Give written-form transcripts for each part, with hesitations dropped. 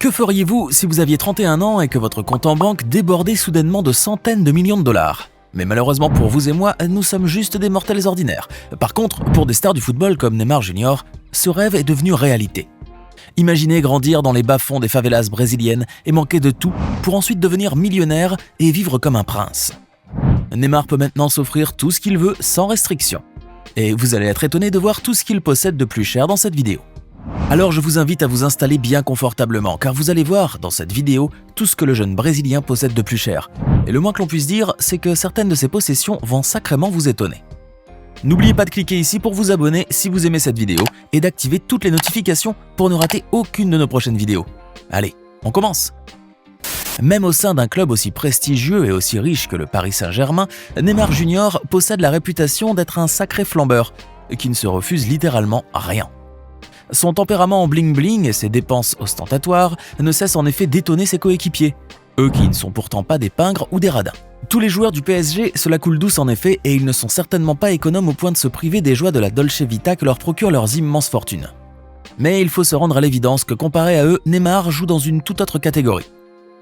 Que feriez-vous si vous aviez 31 ans et que votre compte en banque débordait soudainement de centaines de millions de dollars ? Mais malheureusement pour vous et moi, nous sommes juste des mortels ordinaires. Par contre, pour des stars du football comme Neymar Jr., ce rêve est devenu réalité. Imaginez grandir dans les bas-fonds des favelas brésiliennes et manquer de tout pour ensuite devenir millionnaire et vivre comme un prince. Neymar peut maintenant s'offrir tout ce qu'il veut sans restriction. Et vous allez être étonné de voir tout ce qu'il possède de plus cher dans cette vidéo. Alors je vous invite à vous installer bien confortablement car vous allez voir dans cette vidéo tout ce que le jeune Brésilien possède de plus cher. Et le moins que l'on puisse dire, c'est que certaines de ses possessions vont sacrément vous étonner. N'oubliez pas de cliquer ici pour vous abonner si vous aimez cette vidéo et d'activer toutes les notifications pour ne rater aucune de nos prochaines vidéos. Allez, on commence! Même au sein d'un club aussi prestigieux et aussi riche que le Paris Saint-Germain, Neymar Jr. possède la réputation d'être un sacré flambeur qui ne se refuse littéralement rien. Son tempérament en bling-bling et ses dépenses ostentatoires ne cessent en effet d'étonner ses coéquipiers, eux qui ne sont pourtant pas des pingres ou des radins. Tous les joueurs du PSG se la coulent douce en effet et ils ne sont certainement pas économes au point de se priver des joies de la Dolce Vita que leur procurent leurs immenses fortunes. Mais il faut se rendre à l'évidence que comparé à eux, Neymar joue dans une toute autre catégorie.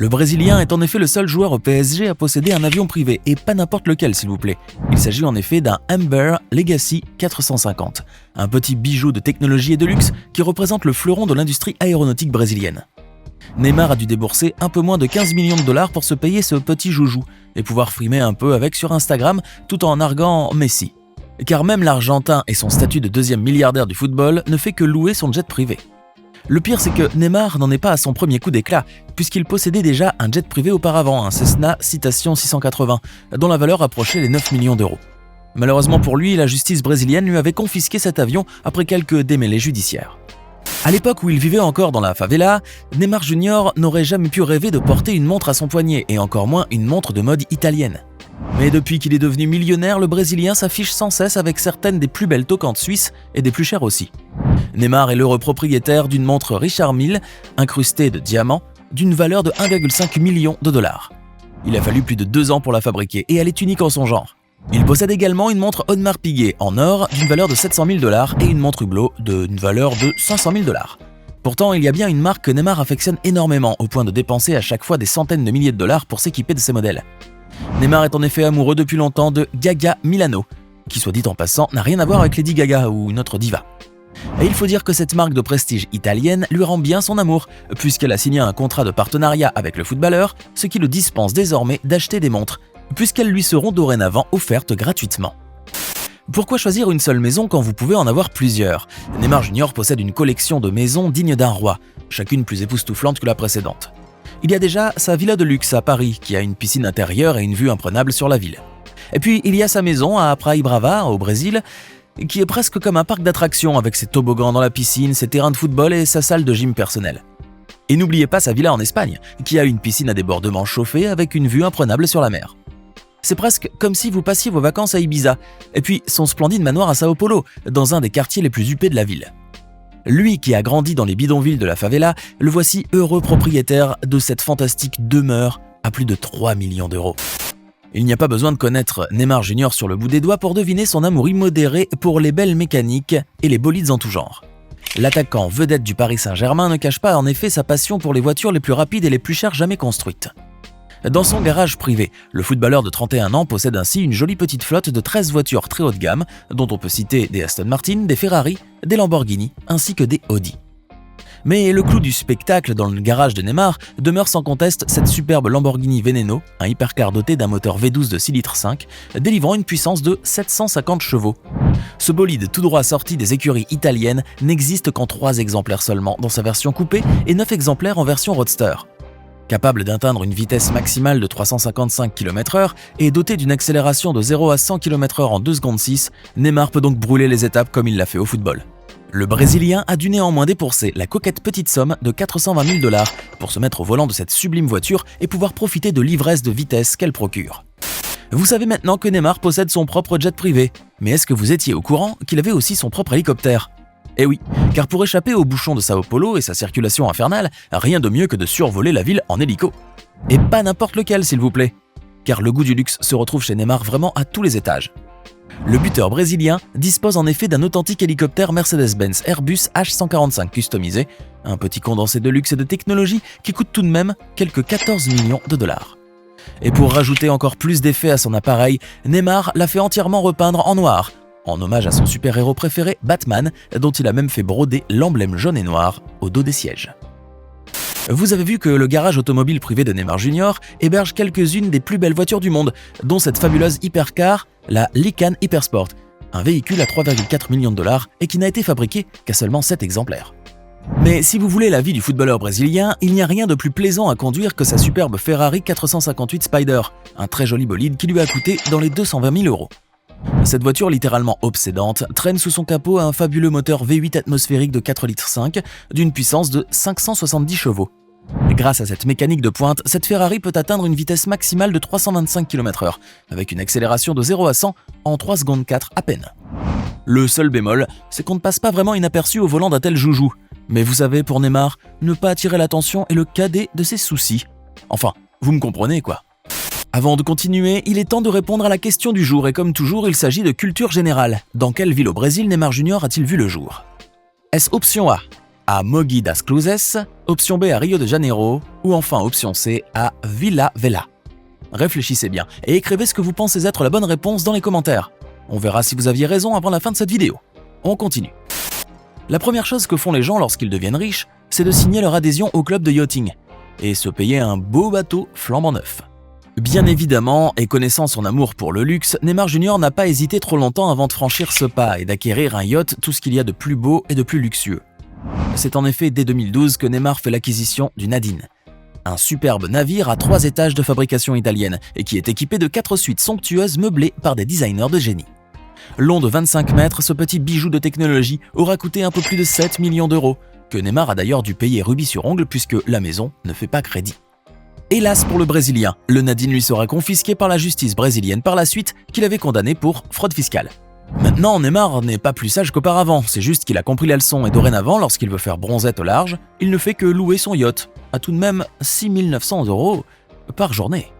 Le Brésilien est en effet le seul joueur au PSG à posséder un avion privé, et pas n'importe lequel s'il vous plaît. Il s'agit en effet d'un Embraer Legacy 450, un petit bijou de technologie et de luxe qui représente le fleuron de l'industrie aéronautique brésilienne. Neymar a dû débourser un peu moins de 15 millions de dollars pour se payer ce petit joujou, et pouvoir frimer un peu avec sur Instagram tout en narguant Messi. Car même l'Argentin et son statut de deuxième milliardaire du football ne fait que louer son jet privé. Le pire, c'est que Neymar n'en est pas à son premier coup d'éclat, puisqu'il possédait déjà un jet privé auparavant, un Cessna Citation 680, dont la valeur approchait les 9 millions d'euros. Malheureusement pour lui, la justice brésilienne lui avait confisqué cet avion après quelques démêlés judiciaires. À l'époque où il vivait encore dans la favela, Neymar Jr. n'aurait jamais pu rêver de porter une montre à son poignet, et encore moins une montre de mode italienne. Mais depuis qu'il est devenu millionnaire, le Brésilien s'affiche sans cesse avec certaines des plus belles toquantes suisses et des plus chères aussi. Neymar est l'heureux propriétaire d'une montre Richard Mille, incrustée de diamants, d'une valeur de 1,5 million de dollars. Il a fallu plus de 2 ans pour la fabriquer et elle est unique en son genre. Il possède également une montre Audemars Piguet en or d'une valeur de 700 000 dollars et une montre Hublot d'une valeur de 500 000 dollars. Pourtant, il y a bien une marque que Neymar affectionne énormément au point de dépenser à chaque fois des centaines de milliers de dollars pour s'équiper de ses modèles. Neymar est en effet amoureux depuis longtemps de Gaga Milano, qui soit dit en passant n'a rien à voir avec Lady Gaga ou une autre diva. Et il faut dire que cette marque de prestige italienne lui rend bien son amour, puisqu'elle a signé un contrat de partenariat avec le footballeur, ce qui le dispense désormais d'acheter des montres, puisqu'elles lui seront dorénavant offertes gratuitement. Pourquoi choisir une seule maison quand vous pouvez en avoir plusieurs ? Neymar Jr. possède une collection de maisons dignes d'un roi, chacune plus époustouflante que la précédente. Il y a déjà sa villa de luxe à Paris, qui a une piscine intérieure et une vue imprenable sur la ville. Et puis il y a sa maison à Praia Brava, au Brésil, qui est presque comme un parc d'attractions avec ses toboggans dans la piscine, ses terrains de football et sa salle de gym personnelle. Et n'oubliez pas sa villa en Espagne, qui a une piscine à débordement chauffée avec une vue imprenable sur la mer. C'est presque comme si vous passiez vos vacances à Ibiza, et puis son splendide manoir à Sao Paulo, dans un des quartiers les plus huppés de la ville. Lui qui a grandi dans les bidonvilles de la favela, le voici heureux propriétaire de cette fantastique demeure à plus de 3 millions d'euros. Il n'y a pas besoin de connaître Neymar Jr. sur le bout des doigts pour deviner son amour immodéré pour les belles mécaniques et les bolides en tout genre. L'attaquant vedette du Paris Saint-Germain ne cache pas en effet sa passion pour les voitures les plus rapides et les plus chères jamais construites. Dans son garage privé, le footballeur de 31 ans possède ainsi une jolie petite flotte de 13 voitures très haut de gamme, dont on peut citer des Aston Martin, des Ferrari, des Lamborghini ainsi que des Audi. Mais le clou du spectacle dans le garage de Neymar demeure sans conteste cette superbe Lamborghini Veneno, un hypercar doté d'un moteur V12 de 6,5 litres, délivrant une puissance de 750 chevaux. Ce bolide tout droit sorti des écuries italiennes n'existe qu'en 3 exemplaires seulement dans sa version coupée et 9 exemplaires en version roadster. Capable d'atteindre une vitesse maximale de 355 km/h et doté d'une accélération de 0 à 100 km/h en 2 secondes 6, Neymar peut donc brûler les étapes comme il l'a fait au football. Le Brésilien a dû néanmoins débourser la coquette petite somme de 420 000 dollars pour se mettre au volant de cette sublime voiture et pouvoir profiter de l'ivresse de vitesse qu'elle procure. Vous savez maintenant que Neymar possède son propre jet privé, mais est-ce que vous étiez au courant qu'il avait aussi son propre hélicoptère ? Eh oui, car pour échapper aux bouchons de Sao Paulo et sa circulation infernale, rien de mieux que de survoler la ville en hélico. Et pas n'importe lequel s'il vous plaît, car le goût du luxe se retrouve chez Neymar vraiment à tous les étages. Le buteur brésilien dispose en effet d'un authentique hélicoptère Mercedes-Benz Airbus H145 customisé, un petit condensé de luxe et de technologie qui coûte tout de même quelques 14 millions de dollars. Et pour rajouter encore plus d'effet à son appareil, Neymar l'a fait entièrement repeindre en noir, en hommage à son super-héros préféré Batman, dont il a même fait broder l'emblème jaune et noir au dos des sièges. Vous avez vu que le garage automobile privé de Neymar Jr. héberge quelques-unes des plus belles voitures du monde, dont cette fabuleuse hypercar, la Lykan Hypersport, un véhicule à 3,4 millions de dollars et qui n'a été fabriqué qu'à seulement 7 exemplaires. Mais si vous voulez l'avis du footballeur brésilien, il n'y a rien de plus plaisant à conduire que sa superbe Ferrari 458 Spider, un très joli bolide qui lui a coûté dans les 220 000 €. Cette voiture littéralement obsédante traîne sous son capot un fabuleux moteur V8 atmosphérique de 4,5 litres d'une puissance de 570 chevaux. Grâce à cette mécanique de pointe, cette Ferrari peut atteindre une vitesse maximale de 325 km/h, avec une accélération de 0 à 100 en 3 secondes 4 à peine. Le seul bémol, c'est qu'on ne passe pas vraiment inaperçu au volant d'un tel joujou. Mais vous savez, pour Neymar, ne pas attirer l'attention est le cadet de ses soucis. Enfin, vous me comprenez quoi. Avant de continuer, il est temps de répondre à la question du jour et comme toujours, il s'agit de culture générale. Dans quelle ville au Brésil Neymar Jr. a-t-il vu le jour? Est-ce option A à Mogi das Cruzes, option B à Rio de Janeiro ou enfin option C à Vila Velha? Réfléchissez bien et écrivez ce que vous pensez être la bonne réponse dans les commentaires. On verra si vous aviez raison avant la fin de cette vidéo. On continue. La première chose que font les gens lorsqu'ils deviennent riches, c'est de signer leur adhésion au club de yachting et se payer un beau bateau flambant neuf. Bien évidemment, et connaissant son amour pour le luxe, Neymar Jr. n'a pas hésité trop longtemps avant de franchir ce pas et d'acquérir un yacht, tout ce qu'il y a de plus beau et de plus luxueux. C'est en effet dès 2012 que Neymar fait l'acquisition du Nadine, un superbe navire à 3 étages de fabrication italienne et qui est équipé de 4 suites somptueuses meublées par des designers de génie. Long de 25 mètres, ce petit bijou de technologie aura coûté un peu plus de 7 millions d'euros, que Neymar a d'ailleurs dû payer rubis sur ongle puisque la maison ne fait pas crédit. Hélas pour le Brésilien, le Nadine lui sera confisqué par la justice brésilienne par la suite qu'il avait condamné pour fraude fiscale. Maintenant, Neymar n'est pas plus sage qu'auparavant, c'est juste qu'il a compris la leçon et dorénavant, lorsqu'il veut faire bronzette au large, il ne fait que louer son yacht, à tout de même 6 900 € par journée.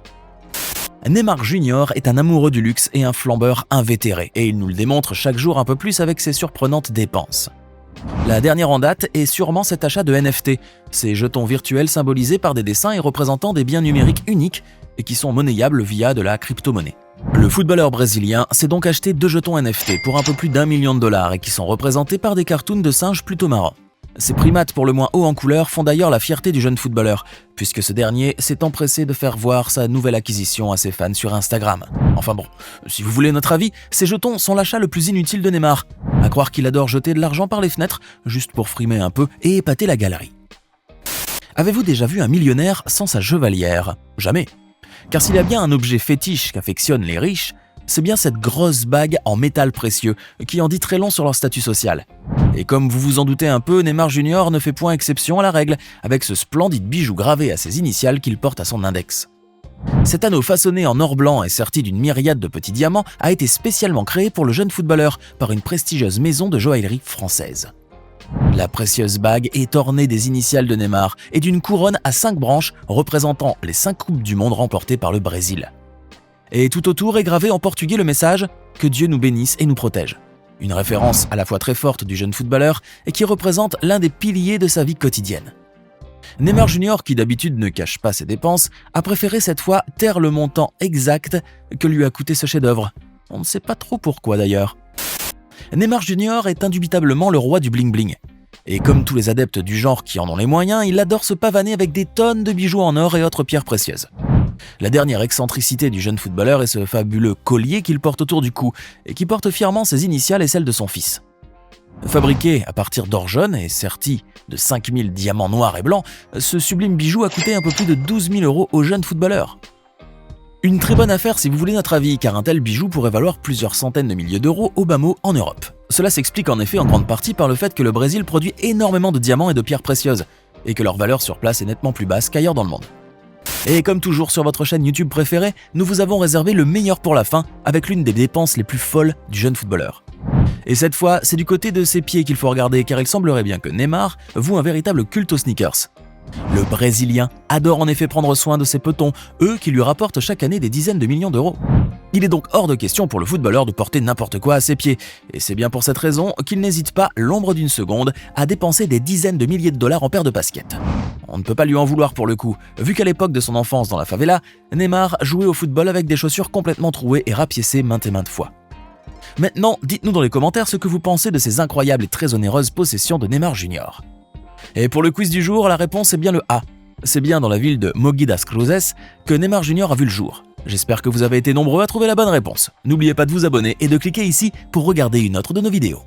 Neymar Jr. est un amoureux du luxe et un flambeur invétéré, et il nous le démontre chaque jour un peu plus avec ses surprenantes dépenses. La dernière en date est sûrement cet achat de NFT, ces jetons virtuels symbolisés par des dessins et représentant des biens numériques uniques et qui sont monnayables via de la crypto-monnaie. Le footballeur brésilien s'est donc acheté 2 jetons NFT pour un peu plus d'1 million de dollars et qui sont représentés par des cartoons de singes plutôt marrants. Ces primates pour le moins haut en couleur font d'ailleurs la fierté du jeune footballeur, puisque ce dernier s'est empressé de faire voir sa nouvelle acquisition à ses fans sur Instagram. Enfin bon, si vous voulez notre avis, ces jetons sont l'achat le plus inutile de Neymar. À croire qu'il adore jeter de l'argent par les fenêtres, juste pour frimer un peu et épater la galerie. Avez-vous déjà vu un millionnaire sans sa chevalière? Jamais. Car s'il y a bien un objet fétiche qu'affectionnent les riches, c'est bien cette grosse bague en métal précieux qui en dit très long sur leur statut social. Et comme vous vous en doutez un peu, Neymar Jr. ne fait point exception à la règle, avec ce splendide bijou gravé à ses initiales qu'il porte à son index. Cet anneau façonné en or blanc et serti d'une myriade de petits diamants a été spécialement créé pour le jeune footballeur par une prestigieuse maison de joaillerie française. La précieuse bague est ornée des initiales de Neymar et d'une couronne à 5 branches représentant les 5 coupes du monde remportées par le Brésil. Et tout autour est gravé en portugais le message « Que Dieu nous bénisse et nous protège ». Une référence à la fois très forte du jeune footballeur et qui représente l'un des piliers de sa vie quotidienne. Neymar Jr., qui d'habitude ne cache pas ses dépenses, a préféré cette fois taire le montant exact que lui a coûté ce chef-d'œuvre. On ne sait pas trop pourquoi d'ailleurs. Neymar Jr. est indubitablement le roi du bling-bling. Et comme tous les adeptes du genre qui en ont les moyens, il adore se pavaner avec des tonnes de bijoux en or et autres pierres précieuses. La dernière excentricité du jeune footballeur est ce fabuleux collier qu'il porte autour du cou et qui porte fièrement ses initiales et celles de son fils. Fabriqué à partir d'or jaune et serti de 5000 diamants noirs et blancs, ce sublime bijou a coûté un peu plus de 12 000 € au jeune footballeur. Une très bonne affaire si vous voulez notre avis, car un tel bijou pourrait valoir plusieurs centaines de milliers d'euros au bas mot en Europe. Cela s'explique en effet en grande partie par le fait que le Brésil produit énormément de diamants et de pierres précieuses, et que leur valeur sur place est nettement plus basse qu'ailleurs dans le monde. Et comme toujours sur votre chaîne YouTube préférée, nous vous avons réservé le meilleur pour la fin avec l'une des dépenses les plus folles du jeune footballeur. Et cette fois, c'est du côté de ses pieds qu'il faut regarder car il semblerait bien que Neymar voue un véritable culte aux sneakers. Le Brésilien adore en effet prendre soin de ses petons, eux qui lui rapportent chaque année des dizaines de millions d'euros. Il est donc hors de question pour le footballeur de porter n'importe quoi à ses pieds, et c'est bien pour cette raison qu'il n'hésite pas l'ombre d'une seconde à dépenser des dizaines de milliers de dollars en paires de baskets. On ne peut pas lui en vouloir pour le coup, vu qu'à l'époque de son enfance dans la favela, Neymar jouait au football avec des chaussures complètement trouées et rapiécées maintes et maintes fois. Maintenant, dites-nous dans les commentaires ce que vous pensez de ces incroyables et très onéreuses possessions de Neymar Jr. Et pour le quiz du jour, la réponse est bien le A. C'est bien dans la ville de Mogi das Cruzes que Neymar Jr a vu le jour. J'espère que vous avez été nombreux à trouver la bonne réponse. N'oubliez pas de vous abonner et de cliquer ici pour regarder une autre de nos vidéos.